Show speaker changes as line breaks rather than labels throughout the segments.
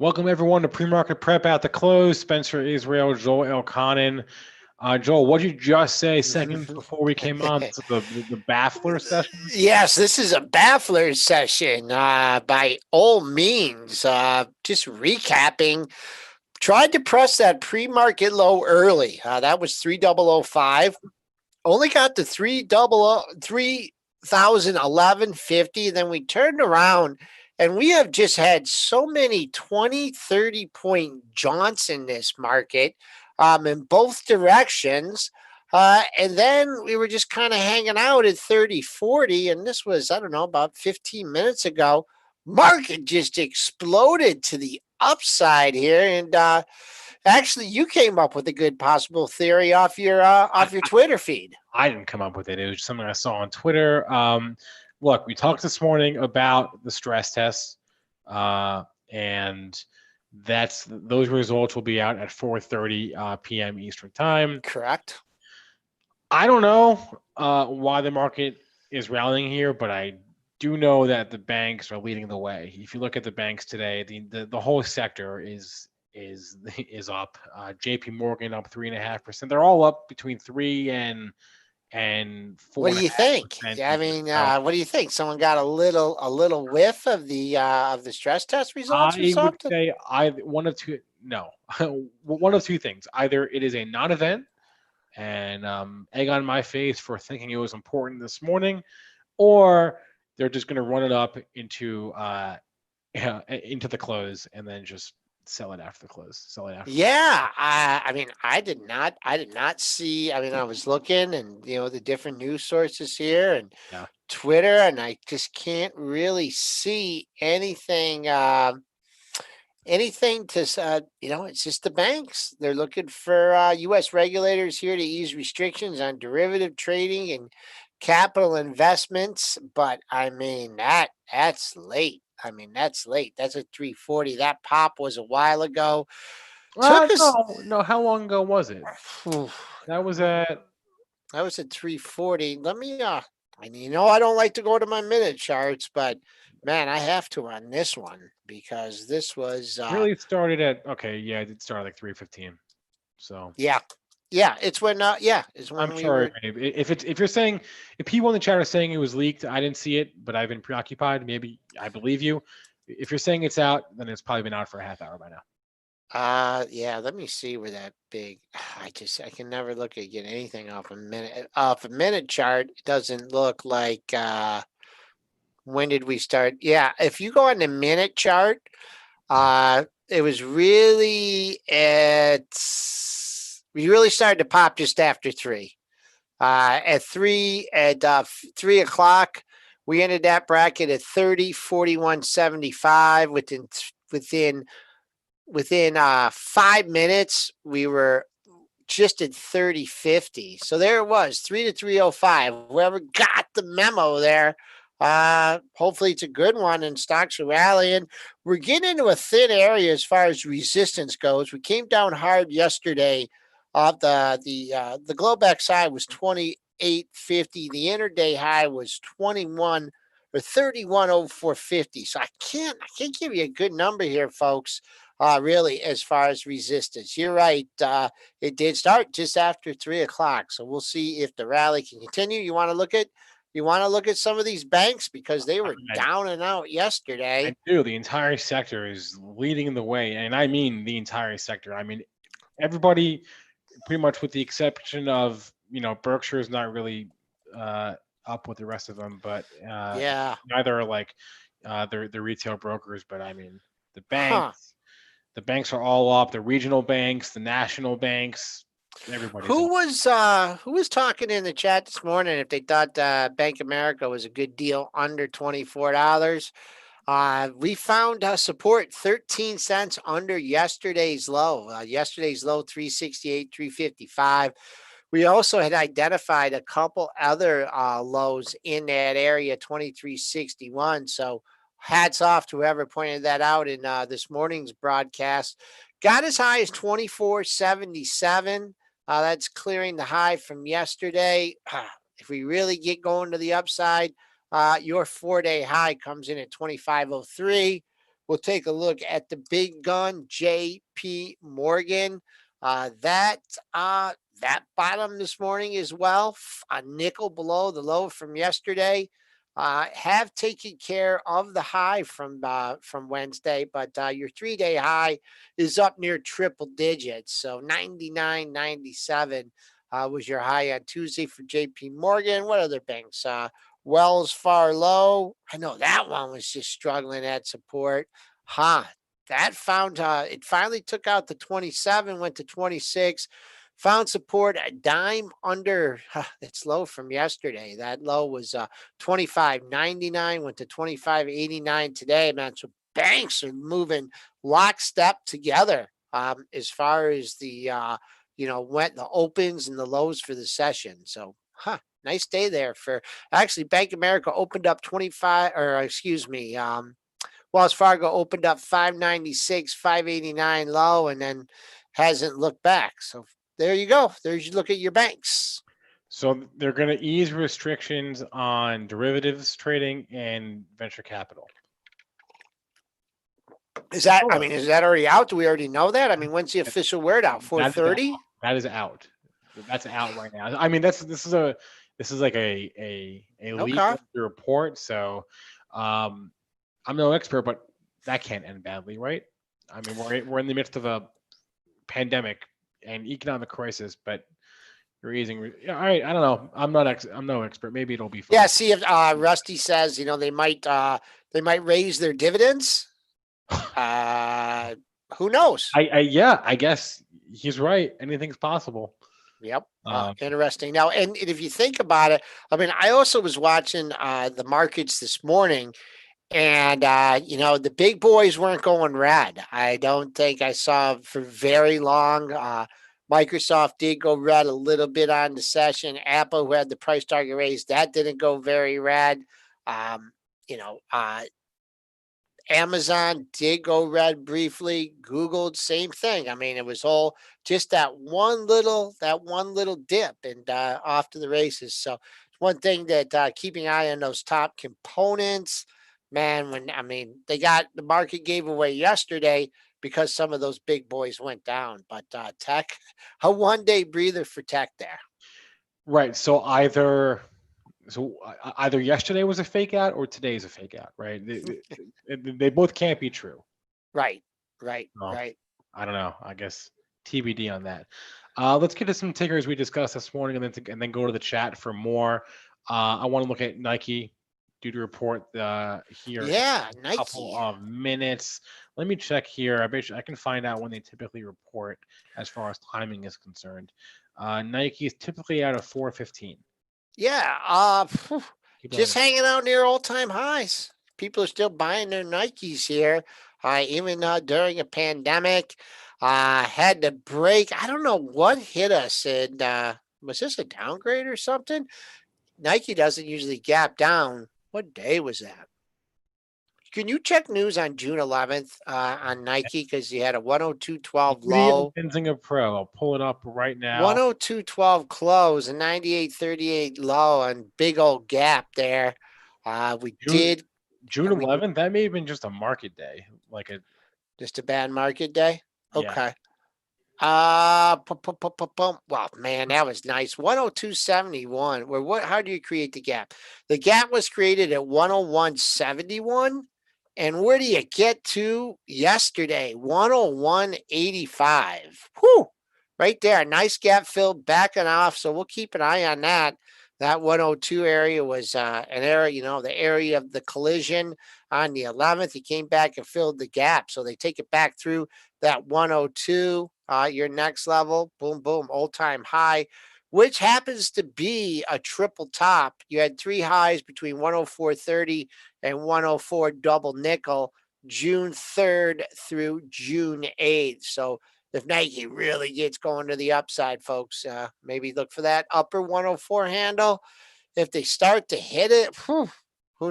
Welcome everyone to Pre-Market Prep at the close. Spencer Israel, Joel Elconin. Joel, what did you just say seconds before we came on to the baffler session?
Yes, this is a baffler session. By all means, just recapping. Tried to press that pre-market low early. That was 3005. Only got to 3,011.50. Then we turned around and we have just had so many 20, 30-point jaunts in this market in both directions. And then we were just kind of hanging out at 30, 40. And this was, I don't know, about 15 minutes ago. Market just exploded to the upside here. And actually, you came up with a good possible theory off your Twitter feed.
I didn't come up with it. It was just something I saw on Twitter. Look, we talked this morning about the stress tests, and those results will be out at 4:30 p.m. Eastern time.
Correct.
I don't know why the market is rallying here, but I do know that the banks are leading the way. If you look at the banks today, the whole sector is up. JP Morgan up 3.5%. They're all up between 3 and 4.
What do you think? I mean, what do you think? Someone got a little whiff of the stress test results or something?
I would say one of two. No, one of two things. Either it is a non-event, and egg on my face for thinking it was important this morning, or they're just going to run it up into the close and then just sell it after the close.
Yeah, I mean, I did not see. I mean, I was looking and the different news sources here and Twitter, and I just can't really see anything. Anything to it's just the banks. They're looking for U.S. regulators here to ease restrictions on derivative trading and capital investments. But I mean, that's late. That's late. That's a 340. That pop was a while ago.
No. How long ago was it? That was at
340. Let me I don't like to go to my minute charts, but man, I have to on this one because this was
really started at it did start at like 3:15. So
yeah, it's when it's when
I'm sorry, if you're saying, if people in the chat are saying it was leaked, I didn't see it, but I've been preoccupied. Maybe I believe you. If you're saying it's out, then it's probably been out for a half hour by now.
Let me see where that big. I can never get anything off a minute chart. It doesn't look like. When did we start? Yeah, if you go on the minute chart, it was really we really started to pop just after 3. At 3 o'clock, we ended that bracket at 30, 41, 75. Within 5 minutes, we were just at 30.50. So there it was, 3 to 305. Whoever got the memo there, hopefully it's a good one and stocks are rallying. We're getting into a thin area as far as resistance goes. We came down hard yesterday. The Globex high was 28.50. The interday high was 21 or 31.0450. So I can't give you a good number here, folks. Really, as far as resistance, you're right. It did start just after 3 o'clock. So we'll see if the rally can continue. You want to look at some of these banks because they were down and out yesterday.
I do. The entire sector is leading the way, and I mean the entire sector. I mean everybody, pretty much with the exception of Berkshire is not really up with the rest of them, but neither are like the retail brokers. But I mean the banks. The banks are all up. The regional banks, the national banks, everybody.
Who was talking in the chat this morning if they thought Bank of America was a good deal under $24? We found support 13 cents under yesterday's low. Yesterday's low 368, 355. We also had identified a couple other lows in that area, 2361. So hats off to whoever pointed that out in this morning's broadcast. Got as high as 24.77. That's clearing the high from yesterday. If we really get going to the upside, your 4-day high comes in at 25.03. We'll take a look at the big gun, J.P. Morgan. That bottom this morning as well, a nickel below the low from yesterday. Have taken care of the high from Wednesday, but your 3-day high is up near triple digits. So 99.97 was your high on Tuesday for J.P. Morgan. What other banks? Wells Fargo. I know that one was just struggling at support. That found it finally took out the 27, went to 26, found support a dime under its low from yesterday. That low was 25.99, went to 25.89 today, man. So banks are moving lockstep together as far as the went the opens and the lows for the session. So nice day there for actually Bank of America opened up 25 or excuse me, Wells Fargo opened up 596, 589 low, and then hasn't looked back. So there you go. There's you look at your banks.
So they're going to ease restrictions on derivatives trading and venture capital.
Is that? I mean, is that already out? Do we already know that? I mean, when's the official word out? 4:30.
That is out. That's out right now. I mean, this is like a legal report. So, I'm no expert, but that can't end badly, right? I mean, we're in the midst of a pandemic and economic crisis, but you're easing. All right, I don't know. I'm no expert. Maybe it'll be fine.
Yeah. See if Rusty says they might raise their dividends. Who knows?
I guess he's right. Anything's possible.
Yep. Interesting. Now, and if you think about it, I mean, I also was watching the markets this morning. And, the big boys weren't going red. I don't think I saw for very long. Microsoft did go red a little bit on the session. Apple, who had the price target raised, that didn't go very red. Amazon did go red briefly. Google, same thing. I mean, it was all just that one little dip and off to the races. So one thing that keeping an eye on those top components. Man, they got the market gave away yesterday because some of those big boys went down. But tech, a 1-day breather for tech there.
Right. So either yesterday was a fake out or today is a fake out, right? They both can't be true.
Right.
I don't know. I guess TBD on that. Let's get to some tickers we discussed this morning, and then go to the chat for more. I want to look at Nike. Due to report here
in
a couple of minutes. Let me check here. I can find out when they typically report as far as timing is concerned. Nike is typically out of 4:15.
Yeah. Just hanging out near all-time highs. People are still buying their Nikes here, even during a pandemic. Had to break. I don't know what hit us. And was this a downgrade or something? Nike doesn't usually gap down. What day was that? Can you check news on June 11th on Nike? Because you had a 102.12 low.
Benzinga Pro. I'll pull it up right now.
102.12 close, a 98.38 low, and big old gap there. June
11th. That may have been just a market day,
just a bad market day. Okay.
Yeah.
Well, man, that was nice. 102.71. How do you create the gap? The gap was created at 101.71. And where do you get to yesterday? 101.85. Whew. Right there. Nice gap filled, backing off. So we'll keep an eye on that. That 102 area was an area, the area of the collision on the 11th. He came back and filled the gap. So they take it back through that 102. Your next level, boom, boom, all-time high, which happens to be a triple top. You had 3 highs between 104.30 and 104 double nickel, June 3rd through June 8th. So if Nike really gets going to the upside, folks, maybe look for that upper 104 handle. If they start to hit it, who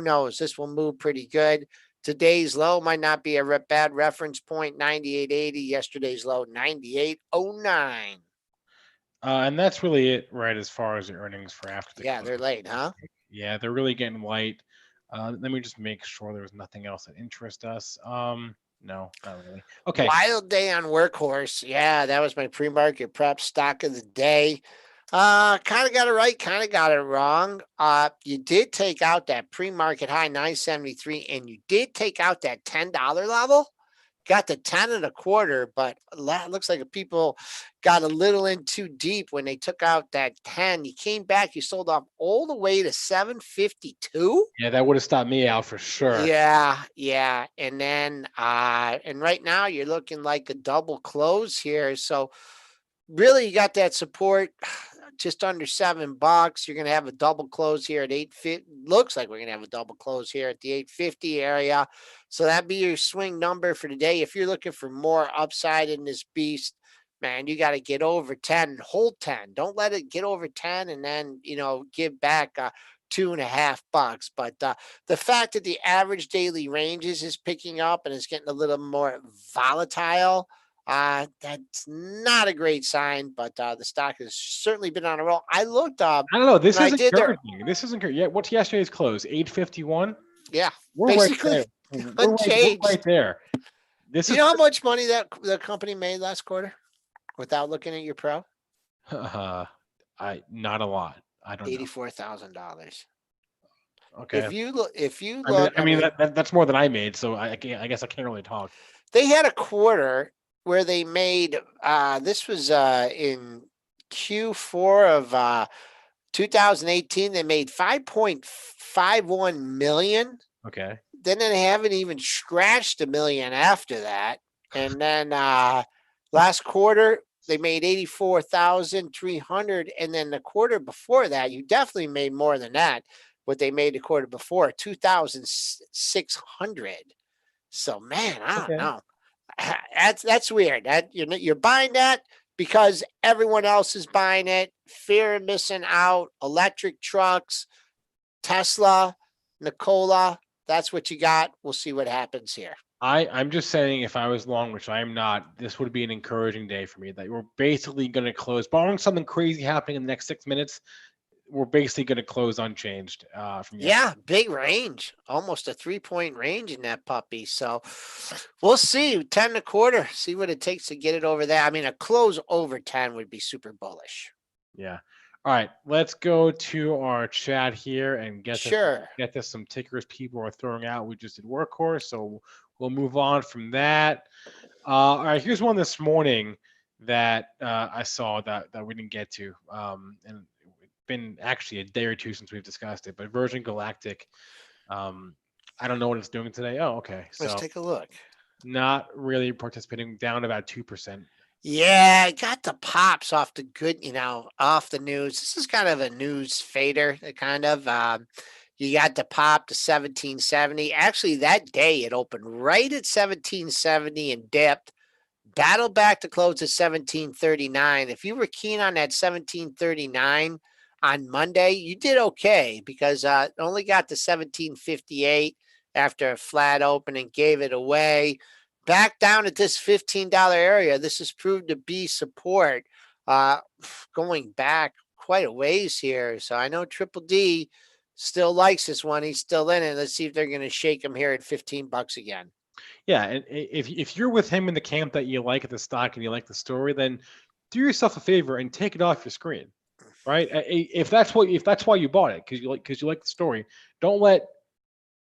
knows? This will move pretty good. Today's low might not be a bad reference point, 98.80. Yesterday's low, 98.09.
And that's really it, right, as far as the earnings for after the
they're late, huh?
Yeah, they're really getting light. Let me just make sure there was nothing else that interests us. No, not really. Okay.
Wild day on Workhorse. Yeah, that was my pre-market prep stock of the day. Kind of got it right, kind of got it wrong. You did take out that pre-market high 973, and you did take out that $10 level. Got the 10 and a quarter, but looks like people got a little in too deep when they took out that 10. You came back, you sold off all the way to 752.
Yeah, that would have stopped me out for sure.
Yeah. And then and right now you're looking like a double close here. So really you got that support just under $7. You're going to have a double close here at 850. Looks like we're going to have a double close here at the 850 area. So that'd be your swing number for today. If you're looking for more upside in this beast, man, you got to get over 10 and hold 10. Don't let it get over 10 and then, give back $2.50. But the fact that the average daily ranges is picking up and it's getting a little more volatile, that's not a great sign, but the stock has certainly been on a roll. I looked up.
I don't know. This is encouraging. This is encouraging. Yeah, what's yesterday's close? 851.
Yeah,
we're
basically
right there.
unchanged.
We're right there.
Do you know how much money that the company made last quarter without looking at your pro?
Not a lot. I don't know.
$84,000.
Okay.
If you look,
that's more than I made, so I guess I can't really talk.
They had a quarter where they made this was in Q4 of 2018. They made 5.51 million.
Okay.
Then they haven't even scratched $1 million after that. And then last quarter they made 84,300, and then the quarter before that, you definitely made more than that. What they made the quarter before, 2,600. So man, I don't know. That's weird. That you're buying that because everyone else is buying it. Fear of missing out. Electric trucks, Tesla, Nikola. That's what you got. We'll see what happens here.
I'm just saying, if I was long, which I am not, this would be an encouraging day for me. That we're basically going to close, barring something crazy happening in the next 6 minutes. We're basically going to close unchanged from yesterday.
Yeah, big range, almost a 3-point range in that puppy. So we'll see. 10 and a quarter. See what it takes to get it over there. I mean, a close over 10 would be super bullish.
Yeah. All right, let's go to our chat here and get to some tickers people are throwing out. We just did Workhorse, so we'll move on from that. All right, here's one this morning that I saw that we didn't get to, and it's been actually a day or two since we've discussed it. But Virgin Galactic, I don't know what it's doing today. Oh, okay.
Let's take a look.
Not really participating, down about 2%.
Yeah, I got the pops off the good, off the news. This is kind of a news fader, kind of. You got the pop to 1770. Actually, that day it opened right at 1770 and dipped. Battled back to close at 1739. If you were keen on that 1739 on Monday, you did okay because it only got to 1758 after a flat open and gave it away. Back down at this $15 area, this has proved to be support going back quite a ways here. So I know Triple D still likes this one. He's still in it. Let's see if they're going to shake him here at $15 again.
Yeah, and if you're with him in the camp that you like the stock and you like the story, then do yourself a favor and take it off your screen, right? If that's why you bought it because you like the story, don't let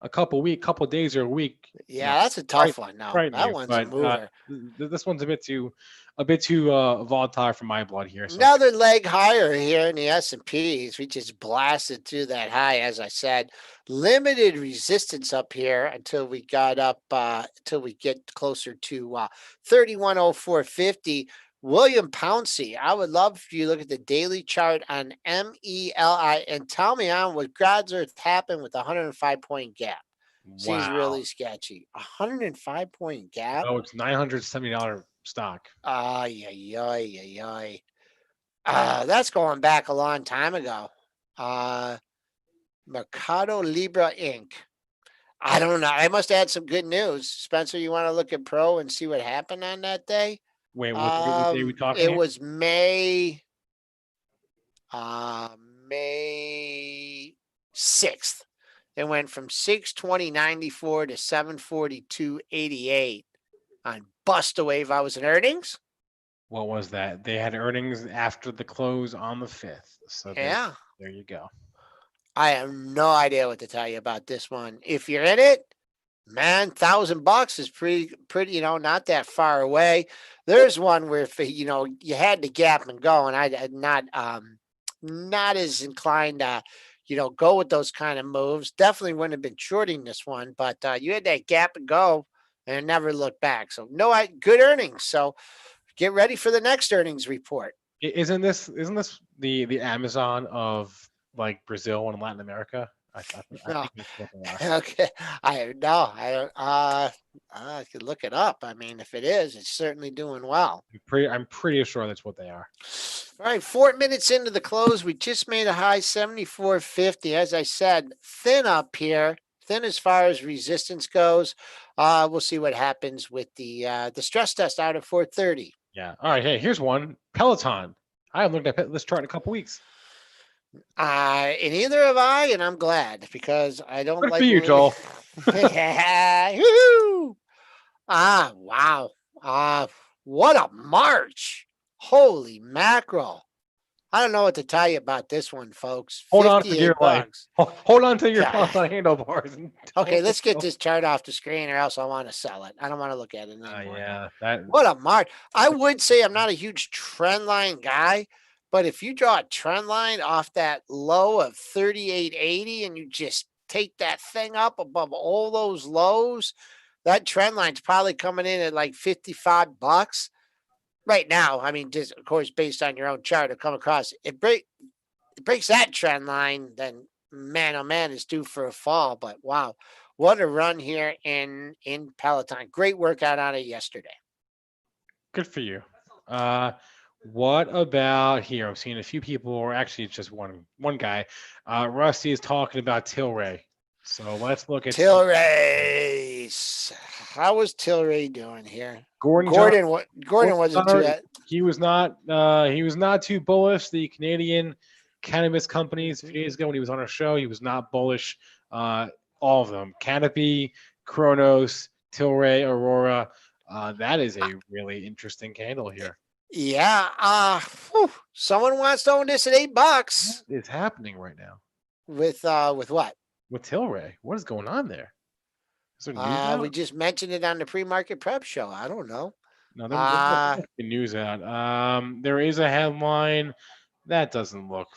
a couple days or a week.
Yeah, that's a tough one. No, that one's a mover.
This one's a bit too volatile for my blood here. So.
Another leg higher here in the S&Ps. We just blasted through that high, as I said. Limited resistance up here until we got up, until we get closer to 3104.50. William Pouncey, I would love if you look at the daily chart on MELI and tell me on what God's earth happened with a 105-point gap.
Wow.
Seems really sketchy. 105-point gap.
Oh, it's $970 stock.
That's going back a long time ago. Mercado Libre Inc. I don't know. I must add some good news. Spencer, you want to look at Pro and see what happened on that day?
Wait, what day are we talking?
It was May 6th. It went from 620.94 to 742.88 on Bust a Wave. I was in earnings.
What was that? They had earnings after the close on the 5th. So
Yeah.
there you go.
I have no idea what to tell you about this one. If you're in it, man, $1,000 is pretty, not that far away. There's one where if you had the gap and go, and I'm not as inclined to, go with those kind of moves. Definitely wouldn't have been shorting this one, but you had that gap and go and never looked back. So good earnings. So get ready for the next earnings report.
Isn't this the Amazon of like Brazil and Latin America? I
No.
think that's what they are.
Okay. I don't. I could look it up. I mean, if it is, it's certainly doing well.
I'm pretty sure that's what they are.
All right, 4 minutes into the close, we just made a high 74.50. As I said, thin up here, thin as far as resistance goes. We'll see what happens with the stress test out at 4:30.
Yeah. All right. Hey, here's one. Peloton. I haven't looked at this chart in a couple weeks.
And neither have I, and I'm glad because I don't
Good
like
for you, Joel.
Woo-hoo! Wow. What a march. Holy mackerel. I don't know what to tell you about this one, folks.
Hold on for dear life. Hold on to your Peloton handlebars.
Okay, let's get this chart off the screen or else I want to sell it. I don't want to look at it anymore.
Yeah.
What a march. I would say I'm not a huge trend line guy, but if you draw a trend line off that low of 38.80 and you just take that thing up above all those lows, that trend line's probably coming in at like $55 right now. I mean, just of course, based on your own chart to come across, it breaks that trend line, then man, oh man, it's due for a fall. But wow, what a run here in Peloton. Great workout on it yesterday.
Good for you. What about here? I'm seeing a few people, or actually it's just one guy. Rusty is talking about Tilray. So let's look at
Tilray. How was Tilray doing here? Gordon wasn't too.
He was not too bullish. The Canadian cannabis companies a few days ago when he was on our show, he was not bullish. All of them: Canopy, Kronos, Tilray, Aurora. That is a really interesting candle here.
Yeah. Someone wants to own this at $8. What
is happening right now?
With what?
With Tilray. What is going on there? Is there news out?
We just mentioned it on the pre-market prep show. I don't know.
No, there's news out. There is a headline that doesn't look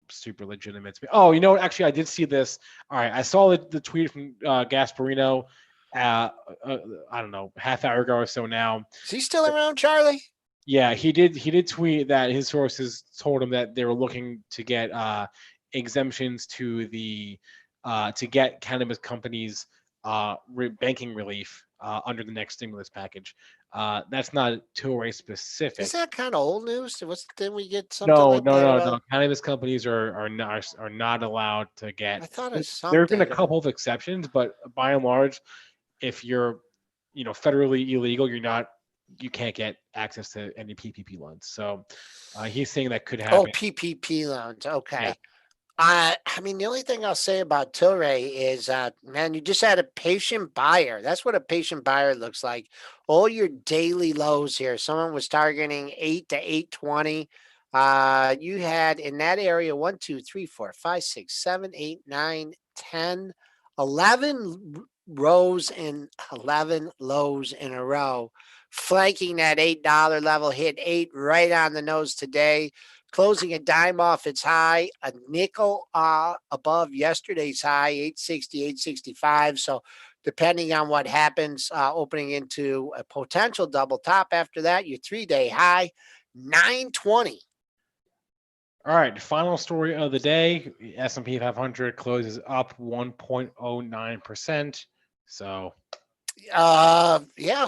super legitimate to me. Oh, you know what? Actually, I did see this. All right, I saw the tweet from Gasparino. I don't know, half hour ago or so now.
Is he still around, Charlie?
Yeah, he did tweet that his sources told him that they were looking to get exemptions to the to get cannabis companies banking relief under the next stimulus package. That's not Tilray specific.
Is that kind of old news? Didn't we get something? No.
Cannabis companies are not allowed to get.
I thought it was something.
There have been a couple of exceptions, but by and large, if you're federally illegal, you can't get access to any PPP loans. So he's saying that could happen.
Oh, PPP loans. Okay. Yeah. I mean, the only thing I'll say about Tilray is, man, you just had a patient buyer. That's what a patient buyer looks like. All your daily lows here. Someone was targeting 8 to 820. You had in that area 1, 2, 3, 4, 5, 6, 7, 8, 9, 10, 11 rows and 11 lows in a row, flanking that $8 level, hit 8 right on the nose today. Closing a dime off its high, a nickel above yesterday's high, 860, 865. So depending on what happens, opening into a potential double top after that, your 3-day high, 920.
All right, final story of the day, S&P 500 closes up 1.09%. So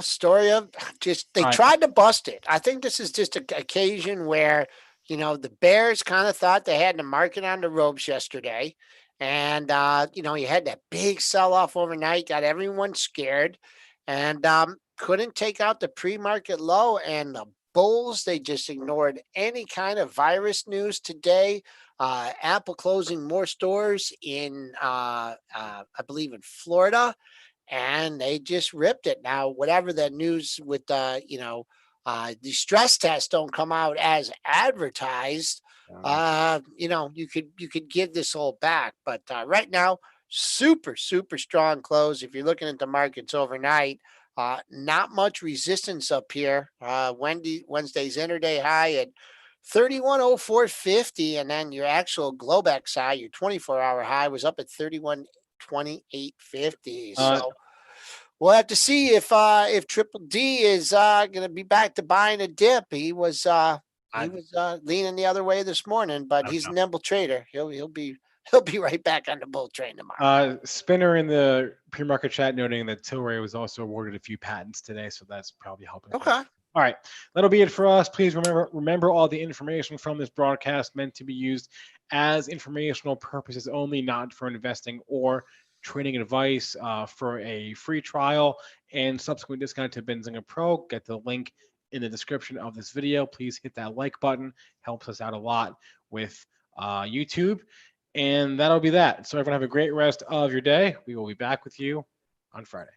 story of just they tried to bust it. I think this is just an occasion where the bears kind of thought they had the market on the ropes yesterday. And, you had that big sell-off overnight, got everyone scared, and couldn't take out the pre-market low. And the bulls. They just ignored any kind of virus news today. Apple closing more stores in, I believe, in Florida, and they just ripped it. Now, whatever the news with the stress tests don't come out as advertised, you could give this all back. But right now, super, super strong close. If you're looking at the markets overnight, not much resistance up here. Wednesday's interday high at 3104.50, and then your actual Globex high, your 24-hour high, was up at 3128.50. So we'll have to see if Triple D is going to be back to buying a dip. He was leaning the other way this morning, but he's a nimble trader. He'll be right back on the bull train tomorrow.
Spinner in the pre-market chat noting that Tilray was also awarded a few patents today, so that's probably helping.
Okay.
All right, that'll be it for us. Please remember all the information from this broadcast meant to be used as informational purposes only, not for investing or trading advice. For a free trial and subsequent discount to Benzinga Pro, get the link in the description of this video. Please hit that like button. Helps us out a lot with YouTube. And that'll be that. So everyone have a great rest of your day. We will be back with you on Friday.